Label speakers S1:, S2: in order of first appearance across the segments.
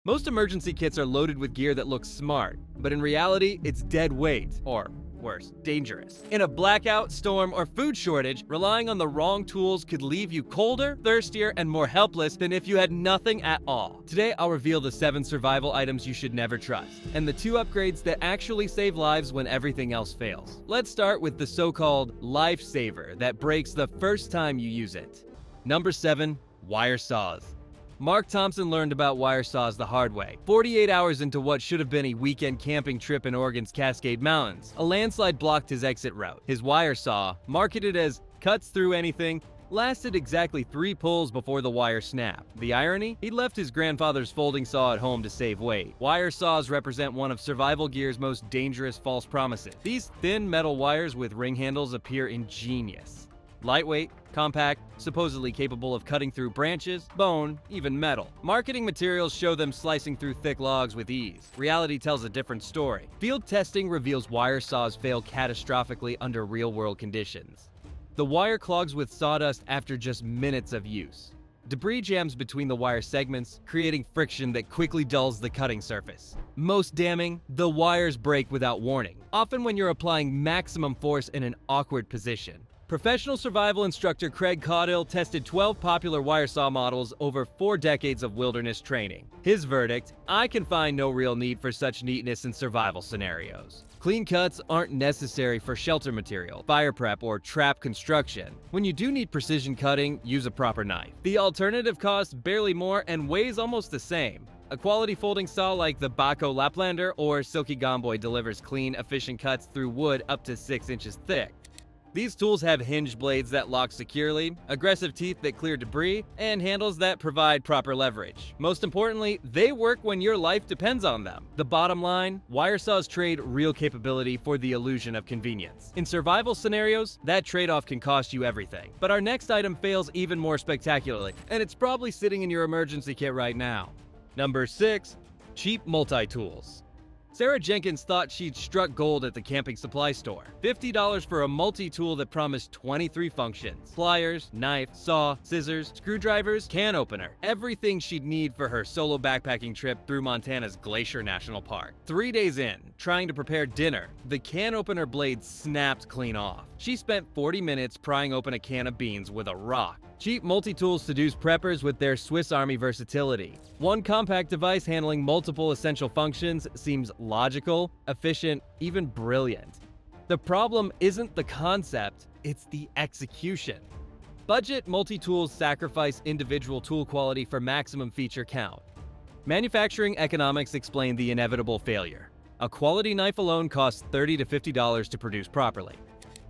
S1: Most emergency kits are loaded with gear that looks smart, but in reality, it's dead weight, or worse, dangerous. In a blackout, storm, or food shortage, relying on the wrong tools could leave you colder, thirstier, and more helpless than if you had nothing at all. Today, I'll reveal the 7 survival items you should never trust, and the 2 upgrades that actually save lives when everything else fails. Let's start with the so-called lifesaver that breaks the first time you use it. Number 7, wire saws. Mark Thompson learned about wire saws the hard way. 48 hours into what should have been a weekend camping trip in Oregon's Cascade Mountains, a landslide blocked his exit route. His wire saw, marketed as cuts through anything, lasted exactly 3 pulls before the wire snapped. The irony? He left his grandfather's folding saw at home to save weight. Wire saws represent one of survival gear's most dangerous false promises. These thin metal wires with ring handles appear ingenious. Lightweight, compact, supposedly capable of cutting through branches, bone, even metal. Marketing materials show them slicing through thick logs with ease. Reality tells a different story. Field testing reveals wire saws fail catastrophically under real-world conditions. The wire clogs with sawdust after just minutes of use. Debris jams between the wire segments, creating friction that quickly dulls the cutting surface. Most damning, the wires break without warning, often when you're applying maximum force in an awkward position. Professional survival instructor Craig Caudill tested 12 popular wire saw models over 4 decades of wilderness training. His verdict: I can find no real need for such neatness in survival scenarios. Clean cuts aren't necessary for shelter material, fire prep, or trap construction. When you do need precision cutting, use a proper knife. The alternative costs barely more and weighs almost the same. A quality folding saw like the Bako Laplander or Silky Gomboy delivers clean, efficient cuts through wood up to 6 inches thick. These tools have hinged blades that lock securely, aggressive teeth that clear debris, and handles that provide proper leverage. Most importantly, they work when your life depends on them. The bottom line, wire saws trade real capability for the illusion of convenience. In survival scenarios, that trade-off can cost you everything. But our next item fails even more spectacularly, and it's probably sitting in your emergency kit right now. Number 6, cheap multi-tools. Sarah Jenkins thought she'd struck gold at the camping supply store. $50 for a multi-tool that promised 23 functions. Pliers, knife, saw, scissors, screwdrivers, can opener. Everything she'd need for her solo backpacking trip through Montana's Glacier National Park. 3 days in, trying to prepare dinner, the can opener blade snapped clean off. She spent 40 minutes prying open a can of beans with a rock. Cheap multi-tools seduce preppers with their Swiss Army versatility. One compact device handling multiple essential functions seems logical, efficient, even brilliant. The problem isn't the concept, it's the execution. Budget multi-tools sacrifice individual tool quality for maximum feature count. Manufacturing economics explain the inevitable failure. A quality knife alone costs $30 to $50 to produce properly.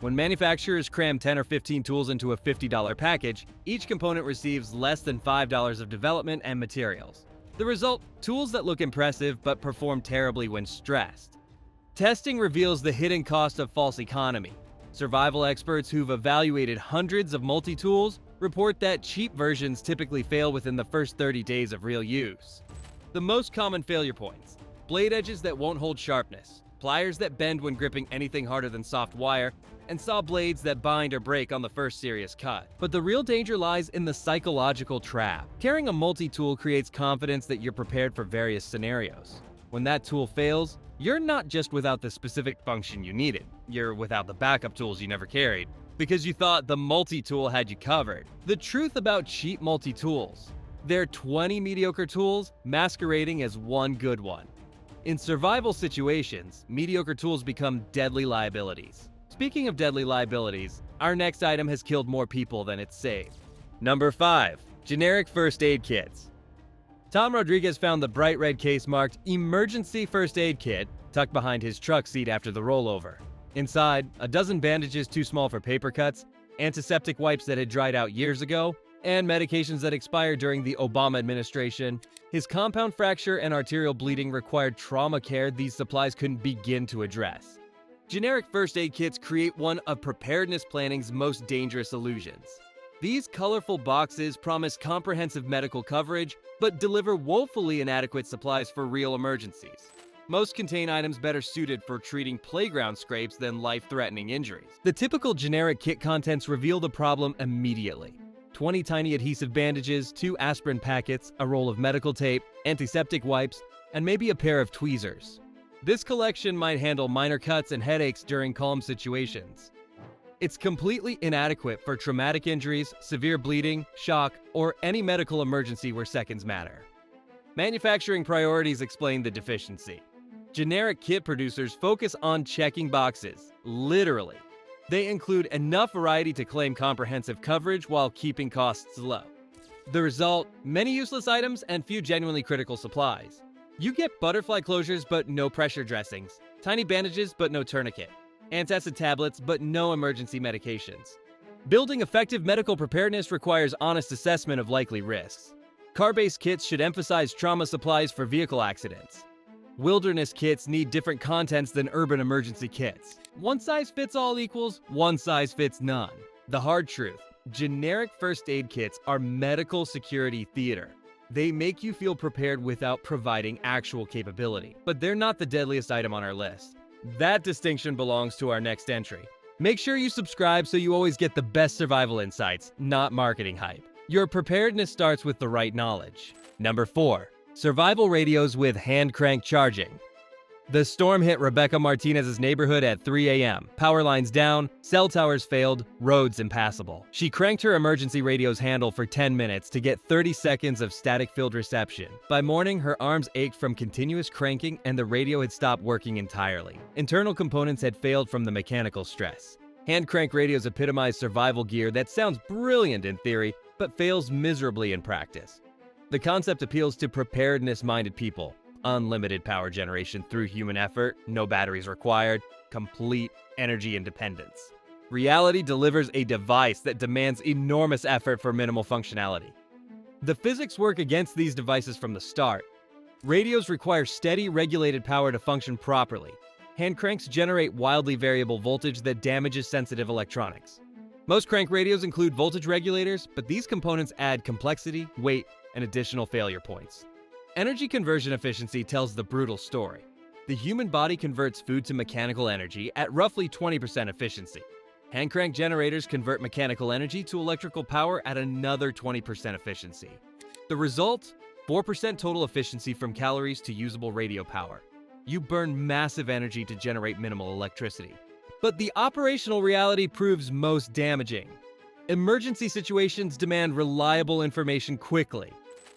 S1: When manufacturers cram 10 or 15 tools into a $50 package, each component receives less than $5 of development and materials. The result? Tools that look impressive but perform terribly when stressed. Testing reveals the hidden cost of false economy. Survival experts who've evaluated hundreds of multi-tools report that cheap versions typically fail within the first 30 days of real use. The most common failure points: blade edges that won't hold sharpness, pliers that bend when gripping anything harder than soft wire, and saw blades that bind or break on the first serious cut. But the real danger lies in the psychological trap. Carrying a multi-tool creates confidence that you're prepared for various scenarios. When that tool fails, you're not just without the specific function you needed, you're without the backup tools you never carried, because you thought the multi-tool had you covered. The truth about cheap multi-tools: they're 20 mediocre tools masquerading as one good one. In survival situations, mediocre tools become deadly liabilities. Speaking of deadly liabilities, our next item has killed more people than it's saved. Number 5, generic first aid kits. Tom Rodriguez found the bright red case marked Emergency First Aid Kit tucked behind his truck seat after the rollover. Inside, a dozen bandages too small for paper cuts, antiseptic wipes that had dried out years ago, and medications that expired during the Obama administration. His compound fracture and arterial bleeding required trauma care these supplies couldn't begin to address. Generic first aid kits create one of preparedness planning's most dangerous illusions. These colorful boxes promise comprehensive medical coverage, but deliver woefully inadequate supplies for real emergencies. Most contain items better suited for treating playground scrapes than life-threatening injuries. The typical generic kit contents reveal the problem immediately. 20 tiny adhesive bandages, 2 aspirin packets, a roll of medical tape, antiseptic wipes, and maybe a pair of tweezers. This collection might handle minor cuts and headaches during calm situations. It's completely inadequate for traumatic injuries, severe bleeding, shock, or any medical emergency where seconds matter. Manufacturing priorities explain the deficiency. Generic kit producers focus on checking boxes, literally. They include enough variety to claim comprehensive coverage while keeping costs low. The result, many useless items and few genuinely critical supplies. You get butterfly closures but no pressure dressings, tiny bandages but no tourniquet, antacid tablets but no emergency medications. Building effective medical preparedness requires honest assessment of likely risks. Car-based kits should emphasize trauma supplies for vehicle accidents. Wilderness kits need different contents than urban emergency kits. One size fits all equals one size fits none. The hard truth, generic first aid kits are medical security theater. They make you feel prepared without providing actual capability, but they're not the deadliest item on our list. That distinction belongs to our next entry. Make sure you subscribe so you always get the best survival insights, not marketing hype. Your preparedness starts with the right knowledge. Number 4. Survival radios with hand crank charging. The storm hit Rebecca Martinez's neighborhood at 3 a.m. Power lines down, cell towers failed, roads impassable. She cranked her emergency radio's handle for 10 minutes to get 30 seconds of static-filled reception. By morning, her arms ached from continuous cranking and the radio had stopped working entirely. Internal components had failed from the mechanical stress. Hand crank radios epitomize survival gear that sounds brilliant in theory, but fails miserably in practice. The concept appeals to preparedness-minded people. Unlimited power generation through human effort, no batteries required, complete energy independence. Reality delivers a device that demands enormous effort for minimal functionality. The physics work against these devices from the start. Radios require steady, regulated power to function properly. Hand cranks generate wildly variable voltage that damages sensitive electronics. Most crank radios include voltage regulators, but these components add complexity, weight, and additional failure points. Energy conversion efficiency tells the brutal story. The human body converts food to mechanical energy at roughly 20% efficiency. Hand crank generators convert mechanical energy to electrical power at another 20% efficiency. The result? 4% total efficiency from calories to usable radio power. You burn massive energy to generate minimal electricity. But the operational reality proves most damaging. Emergency situations demand reliable information quickly.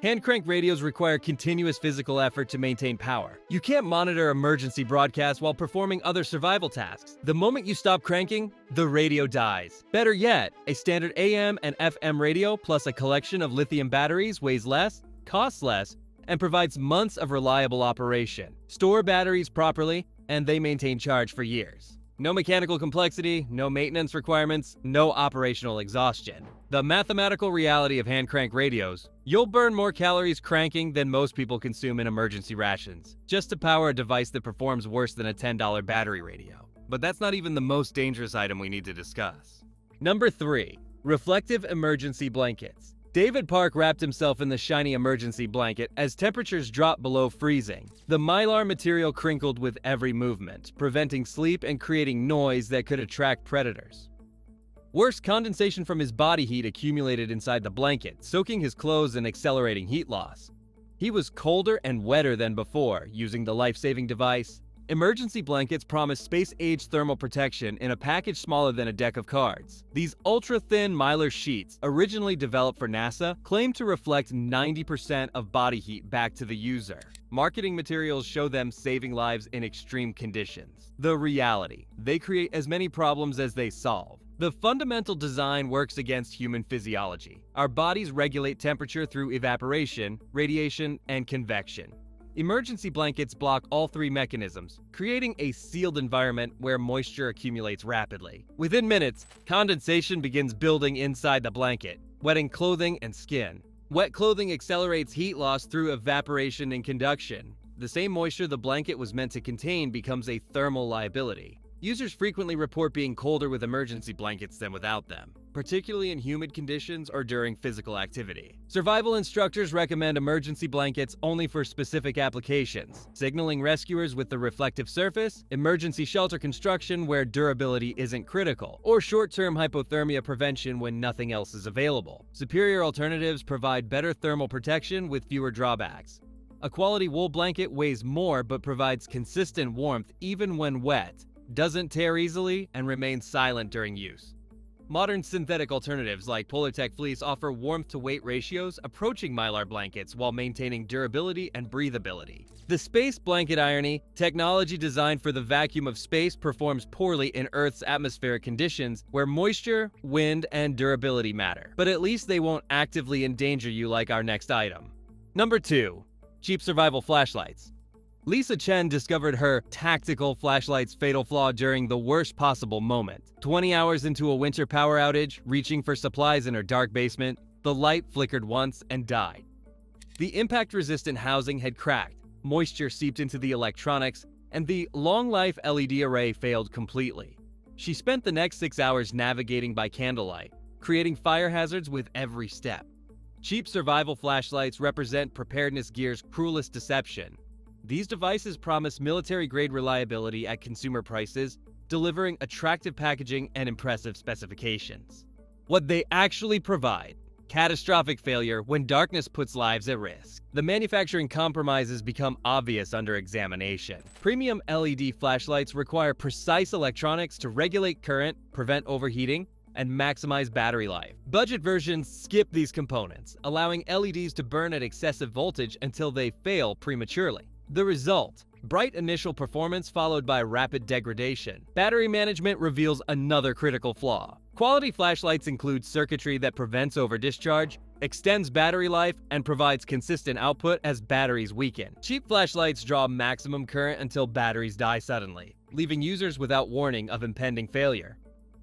S1: Hand crank radios require continuous physical effort to maintain power. You can't monitor emergency broadcasts while performing other survival tasks. The moment you stop cranking, the radio dies. Better yet, a standard AM and FM radio plus a collection of lithium batteries weighs less, costs less, and provides months of reliable operation. Store batteries properly, and they maintain charge for years. No mechanical complexity, no maintenance requirements, no operational exhaustion. The mathematical reality of hand crank radios: you'll burn more calories cranking than most people consume in emergency rations, just to power a device that performs worse than a $10 battery radio. But that's not even the most dangerous item we need to discuss. Number 3. Reflective emergency blankets. David Park wrapped himself in the shiny emergency blanket as temperatures dropped below freezing. The mylar material crinkled with every movement, preventing sleep and creating noise that could attract predators. Worse, condensation from his body heat accumulated inside the blanket, soaking his clothes and accelerating heat loss. He was colder and wetter than before. Using the life-saving device, emergency blankets promise space-age thermal protection in a package smaller than a deck of cards. These ultra-thin mylar sheets, originally developed for NASA, claim to reflect 90% of body heat back to the user. Marketing materials show them saving lives in extreme conditions. The reality: they create as many problems as they solve. The fundamental design works against human physiology. Our bodies regulate temperature through evaporation, radiation, and convection. Emergency blankets block all three mechanisms, creating a sealed environment where moisture accumulates rapidly. Within minutes, condensation begins building inside the blanket, wetting clothing and skin. Wet clothing accelerates heat loss through evaporation and conduction. The same moisture the blanket was meant to contain becomes a thermal liability. Users frequently report being colder with emergency blankets than without them. particularly in humid conditions or during physical activity. Survival instructors recommend emergency blankets only for specific applications, signaling rescuers with the reflective surface, emergency shelter construction where durability isn't critical, or short-term hypothermia prevention when nothing else is available. Superior alternatives provide better thermal protection with fewer drawbacks. A quality wool blanket weighs more but provides consistent warmth even when wet, doesn't tear easily, and remains silent during use. Modern synthetic alternatives like Polartec fleece offer warmth-to-weight ratios approaching Mylar blankets while maintaining durability and breathability. The space blanket irony, technology designed for the vacuum of space, performs poorly in Earth's atmospheric conditions where moisture, wind, and durability matter. But at least they won't actively endanger you like our next item. Number 2. Cheap survival flashlights. Lisa Chen discovered her tactical flashlight's fatal flaw during the worst possible moment. 20 hours into a winter power outage, reaching for supplies in her dark basement, the light flickered once and died. The impact-resistant housing had cracked, moisture seeped into the electronics, and the long-life LED array failed completely. She spent the next 6 hours navigating by candlelight, creating fire hazards with every step. Cheap survival flashlights represent preparedness gear's cruelest deception. These devices promise military-grade reliability at consumer prices, delivering attractive packaging and impressive specifications. What they actually provide: catastrophic failure when darkness puts lives at risk. The manufacturing compromises become obvious under examination. Premium LED flashlights require precise electronics to regulate current, prevent overheating, and maximize battery life. Budget versions skip these components, allowing LEDs to burn at excessive voltage until they fail prematurely. The result: bright initial performance followed by rapid degradation. Battery management reveals another critical flaw. Quality flashlights include circuitry that prevents overdischarge, extends battery life, and provides consistent output as batteries weaken. Cheap flashlights draw maximum current until batteries die suddenly, leaving users without warning of impending failure.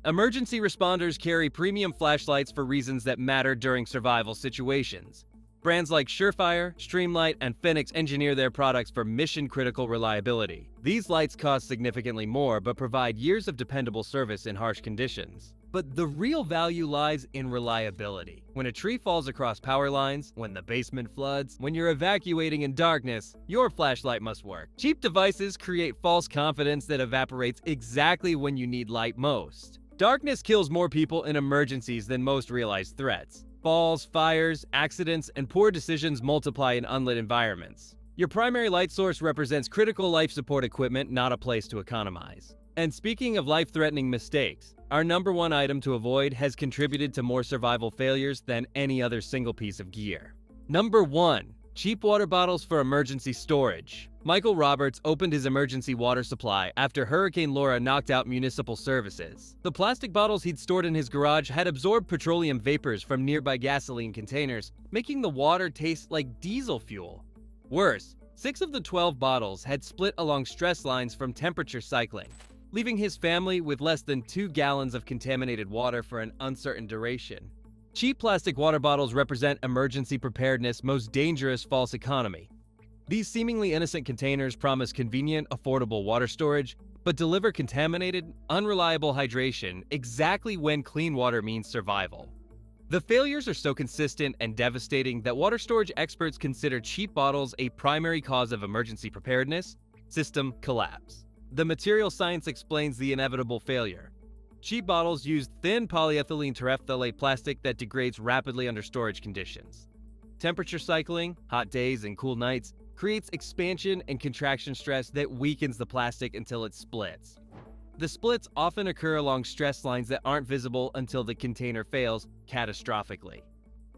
S1: Emergency responders carry premium flashlights for reasons that matter during survival situations. Brands like Surefire, Streamlight, and Phoenix engineer their products for mission-critical reliability. These lights cost significantly more but provide years of dependable service in harsh conditions. But the real value lies in reliability. When a tree falls across power lines, when the basement floods, when you're evacuating in darkness, your flashlight must work. Cheap devices create false confidence that evaporates exactly when you need light most. Darkness kills more people in emergencies than most realized threats. Falls, fires, accidents, and poor decisions multiply in unlit environments. Your primary light source represents critical life support equipment, not a place to economize. And speaking of life-threatening mistakes, our number one item to avoid has contributed to more survival failures than any other single piece of gear. Number 1. Cheap water bottles for emergency storage. Michael Roberts opened his emergency water supply after Hurricane Laura knocked out municipal services. The plastic bottles he'd stored in his garage had absorbed petroleum vapors from nearby gasoline containers, making the water taste like diesel fuel. Worse, 6 of the 12 bottles had split along stress lines from temperature cycling, leaving his family with less than 2 gallons of contaminated water for an uncertain duration. Cheap plastic water bottles represent emergency preparedness' most dangerous false economy. These seemingly innocent containers promise convenient, affordable water storage, but deliver contaminated, unreliable hydration exactly when clean water means survival. The failures are so consistent and devastating that water storage experts consider cheap bottles a primary cause of emergency preparedness system collapse. The material science explains the inevitable failure. Cheap bottles use thin polyethylene terephthalate plastic that degrades rapidly under storage conditions. Temperature cycling, hot days and cool nights, creates expansion and contraction stress that weakens the plastic until it splits. The splits often occur along stress lines that aren't visible until the container fails catastrophically.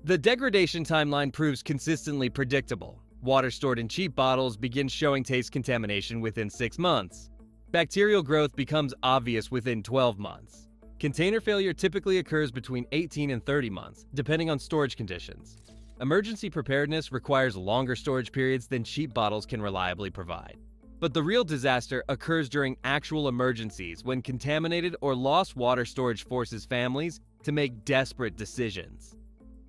S1: The degradation timeline proves consistently predictable. Water stored in cheap bottles begins showing taste contamination within 6 months. Bacterial growth becomes obvious within 12 months. Container failure typically occurs between 18 and 30 months, depending on storage conditions. Emergency preparedness requires longer storage periods than cheap bottles can reliably provide. But the real disaster occurs during actual emergencies when contaminated or lost water storage forces families to make desperate decisions.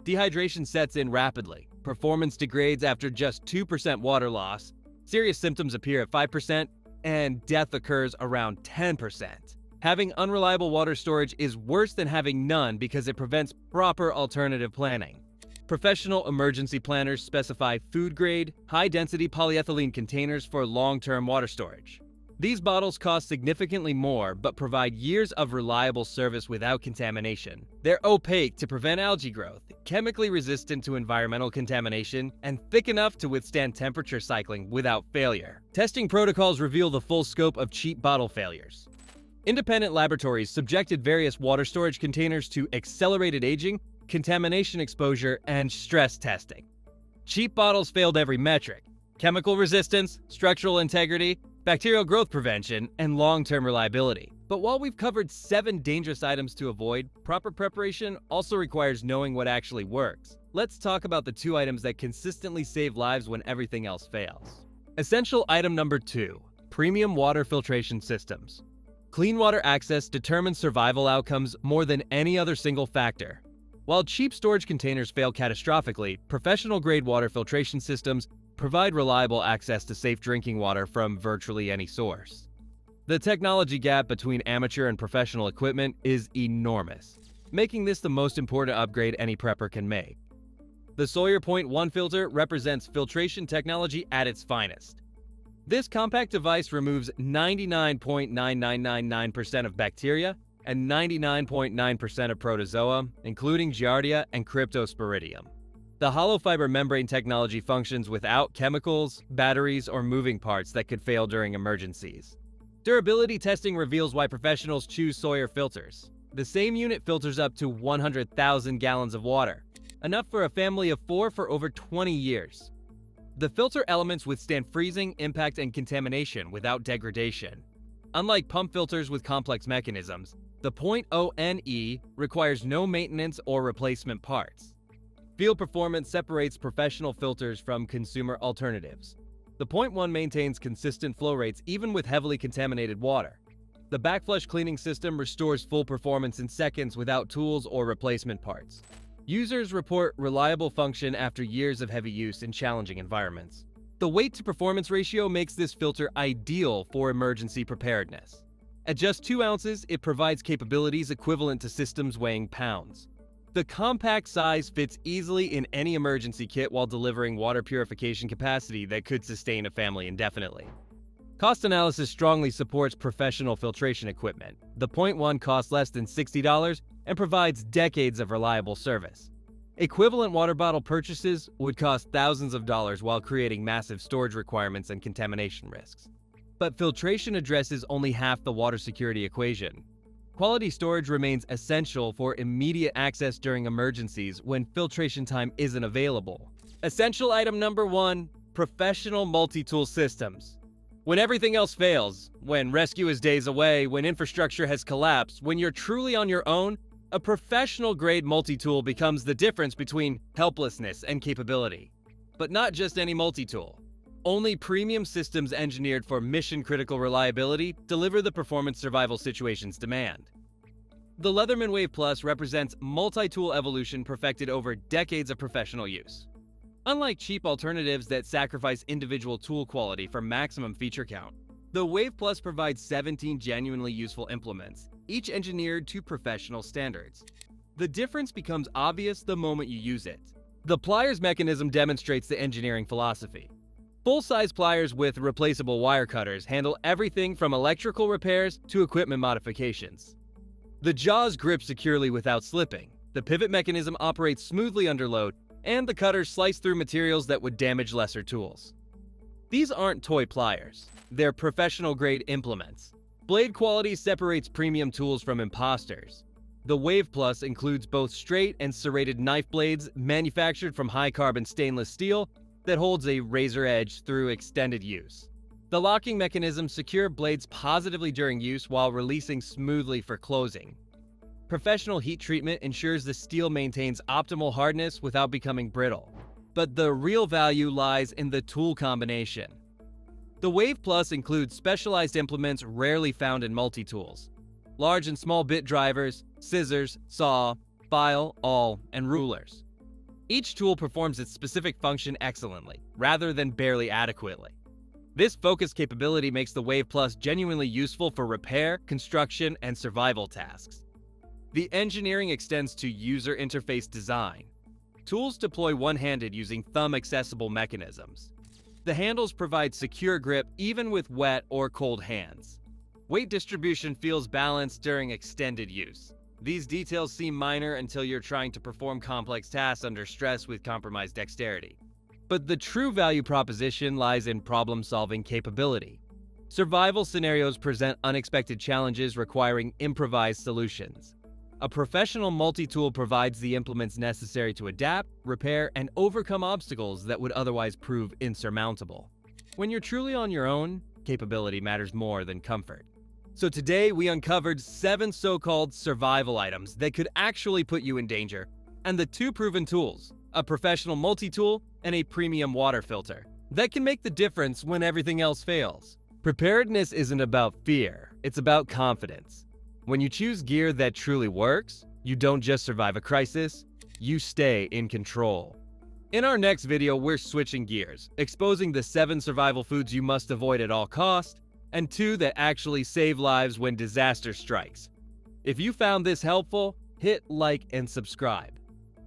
S1: Dehydration sets in rapidly, performance degrades after just 2% water loss, serious symptoms appear at 5%, and death occurs around 10%. Having unreliable water storage is worse than having none because it prevents proper alternative planning. Professional emergency planners specify food-grade, high-density polyethylene containers for long-term water storage. These bottles cost significantly more but provide years of reliable service without contamination. They're opaque to prevent algae growth, chemically resistant to environmental contamination, and thick enough to withstand temperature cycling without failure. Testing protocols reveal the full scope of cheap bottle failures. Independent laboratories subjected various water storage containers to accelerated aging, contamination exposure, and stress testing. Cheap bottles failed every metric: chemical resistance, structural integrity, bacterial growth prevention, and long-term reliability. But while we've covered 7 dangerous items to avoid, proper preparation also requires knowing what actually works. Let's talk about the 2 items that consistently save lives when everything else fails. Essential item number 2: premium water filtration systems. Clean water access determines survival outcomes more than any other single factor. While cheap storage containers fail catastrophically, professional-grade water filtration systems provide reliable access to safe drinking water from virtually any source. The technology gap between amateur and professional equipment is enormous, making this the most important upgrade any prepper can make. The Sawyer Point 1 filter represents filtration technology at its finest. This compact device removes 99.9999% of bacteria and 99.9% of protozoa, including Giardia and Cryptosporidium. The hollow fiber membrane technology functions without chemicals, batteries, or moving parts that could fail during emergencies. Durability testing reveals why professionals choose Sawyer filters. The same unit filters up to 100,000 gallons of water, enough for a family of 4 for over 20 years. The filter elements withstand freezing, impact, and contamination without degradation. Unlike pump filters with complex mechanisms, the .0NE requires no maintenance or replacement parts. Field performance separates professional filters from consumer alternatives. The .1 maintains consistent flow rates even with heavily contaminated water. The backflush cleaning system restores full performance in seconds without tools or replacement parts. Users report reliable function after years of heavy use in challenging environments. The weight-to-performance ratio makes this filter ideal for emergency preparedness. At just 2 ounces, it provides capabilities equivalent to systems weighing pounds. The compact size fits easily in any emergency kit while delivering water purification capacity that could sustain a family indefinitely. Cost analysis strongly supports professional filtration equipment. The .1 costs less than $60 and provides decades of reliable service. Equivalent water bottle purchases would cost thousands of dollars while creating massive storage requirements and contamination risks. But filtration addresses only half the water security equation. Quality storage remains essential for immediate access during emergencies when filtration time isn't available. Essential item number 1: professional multi-tool systems. When everything else fails, when rescue is days away, when infrastructure has collapsed, when you're truly on your own, a professional-grade multi-tool becomes the difference between helplessness and capability. But not just any multi-tool. Only premium systems engineered for mission-critical reliability deliver the performance survival situations demand. The Leatherman Wave Plus represents multi-tool evolution perfected over decades of professional use. Unlike cheap alternatives that sacrifice individual tool quality for maximum feature count, the Wave Plus provides 17 genuinely useful implements, each engineered to professional standards. The difference becomes obvious the moment you use it. The pliers mechanism demonstrates the engineering philosophy. Full-size pliers with replaceable wire cutters handle everything from electrical repairs to equipment modifications. The jaws grip securely without slipping, the pivot mechanism operates smoothly under load, and the cutters slice through materials that would damage lesser tools. These aren't toy pliers, they're professional-grade implements. Blade quality separates premium tools from imposters. The Wave Plus includes both straight and serrated knife blades manufactured from high-carbon stainless steel that holds a razor edge through extended use. The locking mechanisms secure blades positively during use while releasing smoothly for closing. Professional heat treatment ensures the steel maintains optimal hardness without becoming brittle. But the real value lies in the tool combination. The Wave Plus includes specialized implements rarely found in multi-tools. Large and small bit drivers, scissors, saw, file, awl, and rulers. Each tool performs its specific function excellently, rather than barely adequately. This focus capability makes the Wave Plus genuinely useful for repair, construction, and survival tasks. The engineering extends to user interface design. Tools deploy one-handed using thumb-accessible mechanisms. The handles provide secure grip even with wet or cold hands. Weight distribution feels balanced during extended use. These details seem minor until you're trying to perform complex tasks under stress with compromised dexterity. But the true value proposition lies in problem-solving capability. Survival scenarios present unexpected challenges requiring improvised solutions. A professional multi-tool provides the implements necessary to adapt, repair, and overcome obstacles that would otherwise prove insurmountable. When you're truly on your own, capability matters more than comfort. So today we uncovered 7 so-called survival items that could actually put you in danger, and the 2 proven tools, a professional multi-tool and a premium water filter, that can make the difference when everything else fails. Preparedness isn't about fear, it's about confidence. When you choose gear that truly works, you don't just survive a crisis, you stay in control. In our next video, we're switching gears, exposing the 7 survival foods you must avoid at all costs, and 2 that actually save lives when disaster strikes. If you found this helpful, hit like and subscribe.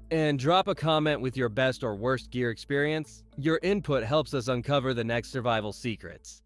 S1: And drop a comment with your best or worst gear experience. Your input helps us uncover the next survival secrets.